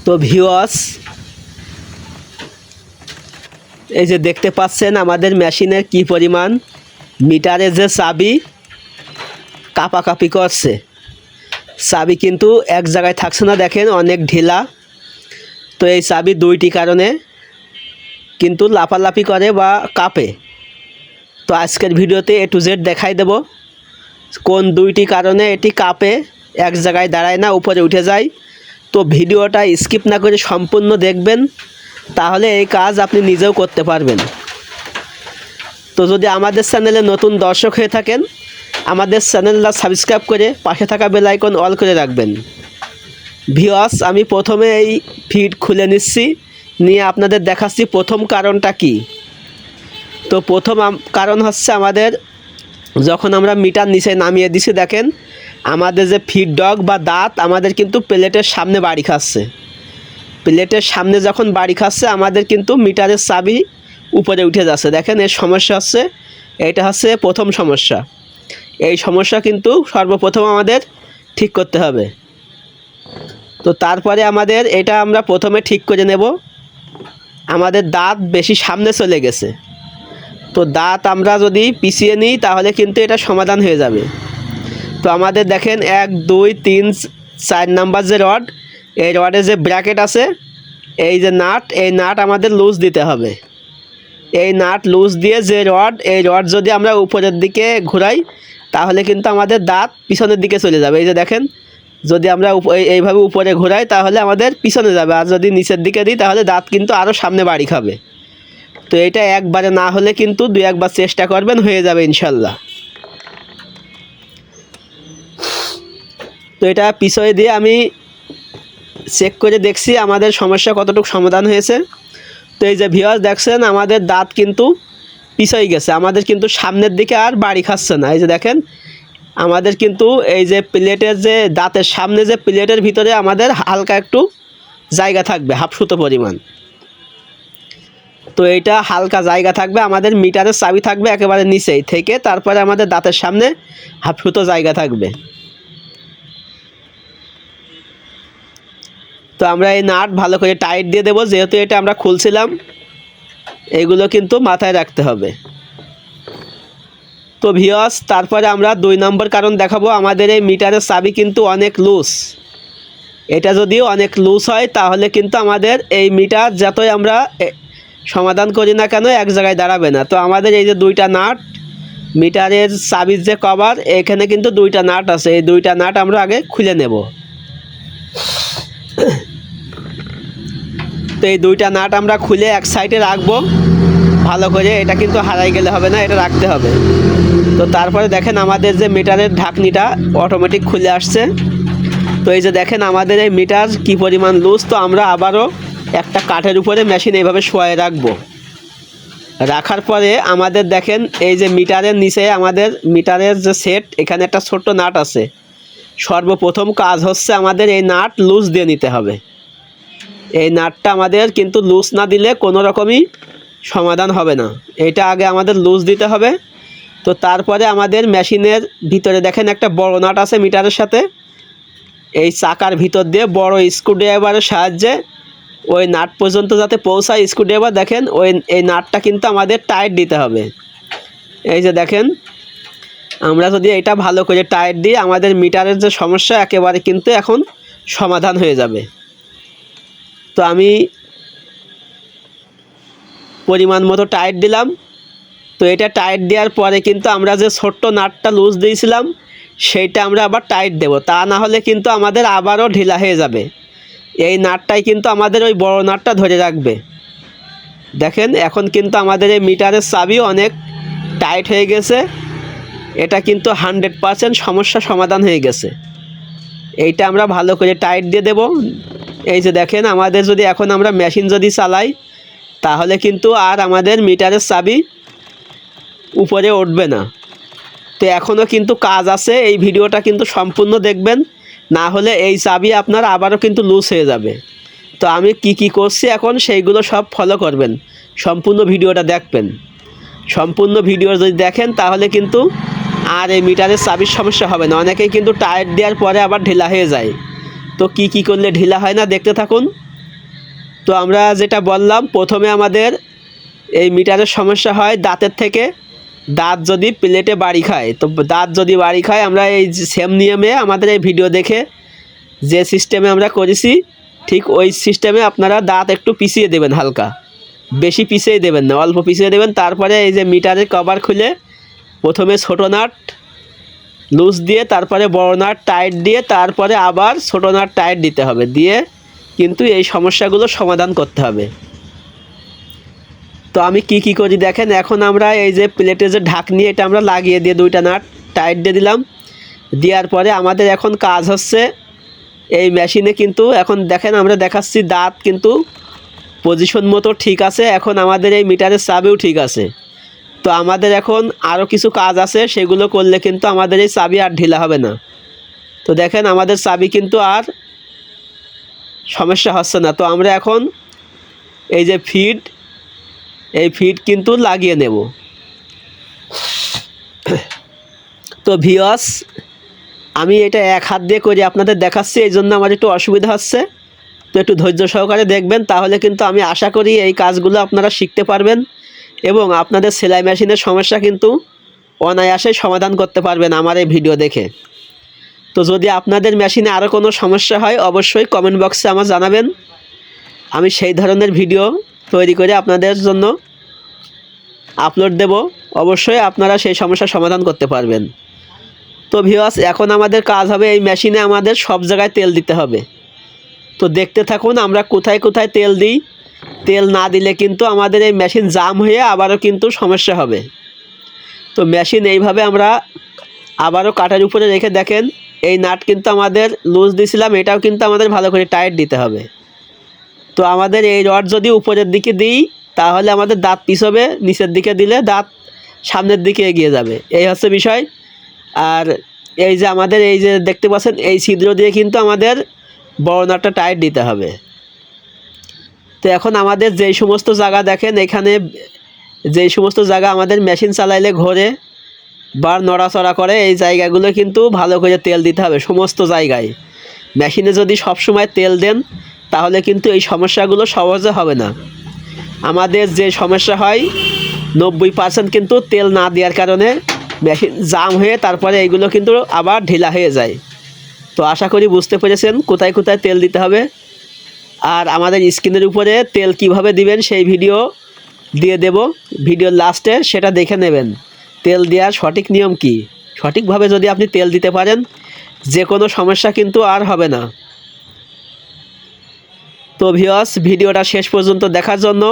তো ভিউয়ার্স, এই যে দেখতে পাচ্ছেন আমাদের মেশিনের কি পরিমাণ মিটারে যে চাবি কাঁপাকাঁপি করছে। চাবি কিন্তু এক জায়গায় থাকছে না, দেখেন অনেক ঢিলা। তো এই চাবি দুইটি কারণে কিন্তু লাফালাফি করে বা কাঁপে। তো আজকের ভিডিওতে A to Z দেখাই দেব কোন দুইটি কারণে এটি কাঁপে, এক জায়গায় দাঁড়ায় না, উপরে উঠে যায়। তো ভিডিওটা স্কিপ না করে সম্পূর্ণ দেখবেন, তাহলে এই কাজ আপনি নিজেও করতে পারবেন। তো যদি আমাদের চ্যানেলে নতুন দর্শক হয়ে থাকেন, আমাদের চ্যানেলটা সাবস্ক্রাইব করে পাশে থাকা বেল আইকন অল করে রাখবেন। ভিউয়ার্স, আমি প্রথমে এই ফিড খুলে নিচ্ছি, নিয়ে আপনাদের দেখাচ্ছি প্রথম কারণটা কি। তো প্রথম কারণ হচ্ছে আমাদের যখন আমরা মিটার নিচে নামিয়ে দিছি, দেখেন আমাদের যে ফিড ডগ বা দাঁত আমাদের কিন্তু প্লেটের সামনে বাড়ি খাচ্ছে। প্লেটের সামনে যখন বাড়ি খাচ্ছে আমাদের কিন্তু মিটারের চাবি উপরে উঠে যাচ্ছে। দেখেন এর সমস্যা হচ্ছে, এইটা হচ্ছে প্রথম সমস্যা। এই সমস্যা কিন্তু সর্বপ্রথম আমাদের ঠিক করতে হবে। তো তারপরে আমাদের এটা আমরা প্রথমে ঠিক করে নেব। আমাদের দাঁত বেশি সামনে চলে গেছে, তো দাঁত আমরা যদি পিছিয়ে নিই তাহলে কিন্তু এটা সমাধান হয়ে যাবে। তো আমাদের দেখেন 1 2 3 4 নাম্বার যে রড, এই রডের যে ব্র্যাকেট আছে, এই যে নাট, এই নাট আমাদের লুজ দিতে হবে। এই নাট লুজ দিয়ে যে রড, এই রড যদি আমরা উপরের দিকে ঘোরাই তাহলে কিন্তু আমাদের দাঁত পিছনের দিকে চলে যাবে। এই যে দেখেন, যদি আমরা এইভাবে উপরে ঘোরাই তাহলে আমাদের পিছনে যাবে, আর যদি নিচের দিকে দিই তাহলে দাঁত কিন্তু আরও সামনে বাড়ি খাবে। তো এটা একবারে না হলে কিন্তু 2 একবার চেষ্টা করবেন, হয়ে যাবে ইনশাল্লাহ। তো এটা পিছনে দিয়ে আমি চেক করে দেখছি আমাদের সমস্যা কতটুকু সমাধান হয়েছে। তো এই যে ভিউয়ার্স দেখছেন আমাদের দাঁত কিন্তু পিছাই গেছে, আমাদের কিন্তু সামনের দিকে আর বাড়ি খাচ্ছে না। এই যে দেখেন আমাদের কিন্তু এই যে প্লেটের যে দাঁতের সামনে যে প্লেটের ভিতরে আমাদের হালকা একটু জায়গা থাকবে, হাফ সুতো পরিমাণ। তো এইটা হালকা জায়গা থাকবে, আমাদের মিটারের চাবি থাকবে একেবারে নিচেই থেকে, তারপরে আমাদের দাঁতের সামনে হাফ সুতো জায়গা থাকবে। তো আমরা এই নাট ভালো করে টাইট দিয়ে দেবো, যেহেতু এটা আমরা খুলছিলাম। এইগুলো কিন্তু মাথায় রাখতে হবে। তো ভিউয়ার্স, তারপরে আমরা 2 নম্বর কারণ দেখাবো। আমাদের এই মিটারের চাবি কিন্তু অনেক লুজ। এটা যদিও অনেক লুজ হয় তাহলে কিন্তু আমাদের এই মিটার যতই আমরা সমাধান করি না কেন এক জায়গায় দাঁড়াবে না। তো আমাদের এই যে 2টা নাট, মিটারের চাবির যে কভার, এখানে কিন্তু 2টা নাট আছে। এই 2টা নাট আমরা আগে খুলে নেব। তো এই 2টা নাট আমরা খুলে এক সাইডে রাখবো ভালো করে, এটা কিন্তু হারাই গেলে হবে না, এটা রাখতে হবে। তো তারপরে দেখেন আমাদের যে মিটারের ঢাকনিটা অটোমেটিক খুলে আসছে। তো এই যে দেখেন আমাদের এই মিটার কি পরিমাণ লুজ। তো আমরা আবারও একটা কাঠের উপরে মেশিন এইভাবে শোয়ায় রাখবো। রাখার পরে আমাদের দেখেন এই যে মিটারের নিচে আমাদের মিটারের যে সেট, এখানে একটা ছোট্ট নাট আছে। সর্বপ্রথম কাজ হচ্ছে আমাদের এই নাট লুজ দিয়ে নিতে হবে। এই নাটটা আমাদের কিন্তু লুজ না দিলে কোনো রকমই সমাধান হবে না, এটা আগে আমাদের লুজ দিতে হবে। তো তারপরে আমাদের মেশিনের ভিতরে দেখেন একটা বড় নাট আছে মিটারের সাথে, এই চাকার ভিতর দিয়ে বড় স্ক্রুড্রাইভারের সাহায্যে ওই নাট পর্যন্ত যাতে পৌঁছায় স্ক্রুড্রাইভার, দেখেন এই নাটটা কিন্তু আমাদের টাইট দিতে হবে। এই যে দেখেন আমরা যদি এটা ভালো করে টাইট দিই আমাদের মিটারের যে সমস্যা একেবারে কিন্তু এখন সমাধান হয়ে যাবে। তো আমি পরিমাণ মতো টাইট দিলাম। তো এটা টাইট দেওয়ার পরে কিন্তু আমরা যে ছোট্ট নাটটা লুজ দিয়েছিলাম সেইটা আমরা আবার টাইট দেব, তা না হলে কিন্তু আমাদের আবারও ঢিলা হয়ে যাবে। এই নাটটাই কিন্তু আমাদের ওই বড় নাটটা ধরে রাখবে। দেখেন এখন কিন্তু আমাদের এই মিটারের চাবি অনেক টাইট হয়ে গেছে, এটা কিন্তু 100% সমস্যা সমাধান হয়ে গেছে। এইটা আমরা ভালো করে টাইট দিয়ে দেব। এই যে দেখেন আমাদের যদি এখন আমরা মেশিন যদি চালাই তাহলে কিন্তু আর আমাদের মিটারের চাবি উপরে উঠবে না। তো এখনও কিন্তু কাজ আছে, এই ভিডিওটা কিন্তু সম্পূর্ণ দেখবেন, না হলে এই চাবি আপনার আবারও কিন্তু লুজ হয়ে যাবে। তো আমি কি করছি এখন সেইগুলো সব ফলো করবেন, সম্পূর্ণ ভিডিওটা দেখবেন। সম্পূর্ণ ভিডিও যদি দেখেন তাহলে কিন্তু আর এই মিটারের চাবির সমস্যা হবে না। অনেকেই কিন্তু টাইট দেওয়ার পরে আবার ঢিলা হয়ে যায়। তো কি করলে ঢিলা হয় না দেখতে থাকুন। তো আমরা যেটা বললাম, প্রথমে আমাদের এই মিটারের সমস্যা হয় দাঁতের থেকে। দাঁত যদি প্লেটে বাড়ি খায়, তো দাঁত যদি বাড়ি খায়, আমরা এই সেম নিয়মে আমাদের এই ভিডিও দেখে যে সিস্টেমে আমরা করেছি ঠিক ওই সিস্টেমে আপনারা দাঁত একটু পিছিয়ে দেবেন, হালকা, বেশি পিছিয়ে দেবেন না, অল্প পিছিয়ে দেবেন। তারপরে এই যে মিটারের কভার খুলে প্রথমে ছোটো নাট লুজ দিয়ে, তারপরে বড় নাট টাইট দিয়ে, তারপরে আবার ছোটো নাট টাইট দিতে হবে, দিয়ে কিন্তু এই সমস্যাগুলো সমাধান করতে হবে। তো আমি কি করি দেখেন, এখন আমরা এই যে প্লেটে যে ঢাকনি, এটা আমরা লাগিয়ে দিয়ে দুইটা নাট টাইট দিয়ে দিলাম। দেওয়ার পরে আমাদের এখন কাজ হচ্ছে এই মেশিনে কিন্তু এখন দেখেন আমরা দেখাচ্ছি দাঁত কিন্তু পজিশন মতো ঠিক আছে। এখন আমাদের এই মিটারের চাবিও ঠিক আছে। তো আমাদের এখন আরও কিছু কাজ আছে, সেগুলো করলে কিন্তু আমাদের এই চাবি আর ঢিলা হবে না। তো দেখেন আমাদের চাবি কিন্তু আর সমস্যা হচ্ছে না। তো আমরা এখন এই যে এই ফিড কিন্তু লাগিয়ে নেব। তো ভিউয়ার্স, আমি এটা এক হাত দিয়ে করে আপনাদের দেখাচ্ছি, এই জন্য আমার একটু অসুবিধা হচ্ছে। তো একটু ধৈর্য সহকারে দেখবেন, তাহলে কিন্তু আমি আশা করি এই কাজগুলো আপনারা শিখতে পারবেন এবং আপনাদের সেলাই মেশিনের সমস্যা কিন্তু অনায়াসে সমাধান করতে পারবেন আমার এই ভিডিও দেখে। তো যদি আপনাদের মেশিনে আরও কোনো সমস্যা হয়, অবশ্যই কমেন্ট বক্সে আমার জানাবেন। আমি সেই ধরনের ভিডিও তৈরি করে আপনাদের জন্য আপলোড দেব, অবশ্যই আপনারা সেই সমস্যার সমাধান করতে পারবেন। তো ভিউয়ার্স, এখন আমাদের কাজ হবে এই মেশিনে আমাদের সব জায়গায় তেল দিতে হবে। তো দেখতে থাকুন আমরা কোথায় কোথায় তেল দিই। তেল না দিলে কিন্তু আমাদের এই মেশিন জাম হয়ে আবারও কিন্তু সমস্যা হবে। তো মেশিন এইভাবে আমরা আবারও কাটার উপরে রেখে দেখেন, এই নাট কিন্তু আমাদের লুজ দিয়েছিলাম, এটাও কিন্তু আমাদের ভালো করে টাইট দিতে হবে। তো আমাদের এই রড যদি উপরের দিকে দিই, তাহলে আমাদের দাঁত পিছবে, নিচের দিকে দিলে দাঁত সামনের দিকে এগিয়ে যাবে, এই হচ্ছে বিষয়। আর এই যে আমাদের এই যে দেখতে পাচ্ছেন, এই ছিদ্র দিয়ে কিন্তু আমাদের বড় নাটটা টাইট দিতে হবে। তো এখন আমাদের যেই সমস্ত জায়গা দেখেন, এখানে যেই সমস্ত জায়গা আমাদের মেশিন চালাইলে ঘোরে বা নড়াচড়া করে, এই জায়গাগুলো কিন্তু ভালো করে তেল দিতে হবে সমস্ত জায়গায়। মেশিনে যদি সব সময় তেল দেন, তাহলে কিন্তু এই সমস্যাগুলো সহজে হবে না। আমাদের যে সমস্যা হয় 90% কিন্তু তেল না দেওয়ার কারণে মেশিন জাম হয়ে তারপরে এইগুলো কিন্তু আবার ঢিলা হয়ে যায়। তো আশা করি বুঝতে পেরেছেন কোথায় কোথায় তেল দিতে হবে। আর আমাদের স্ক্রিনের উপরে তেল কিভাবে দিবেন সেই ভিডিও দিয়ে দেব, ভিডিওর লাস্টে সেটা দেখে নেবেন তেল দেওয়ার সঠিক নিয়ম কি। সঠিকভাবে যদি আপনি তেল দিতে পারেন, যে কোনো সমস্যা কিন্তু আর হবে না। তো ভিউয়ার্স, ভিডিওটা শেষ পর্যন্ত দেখার জন্য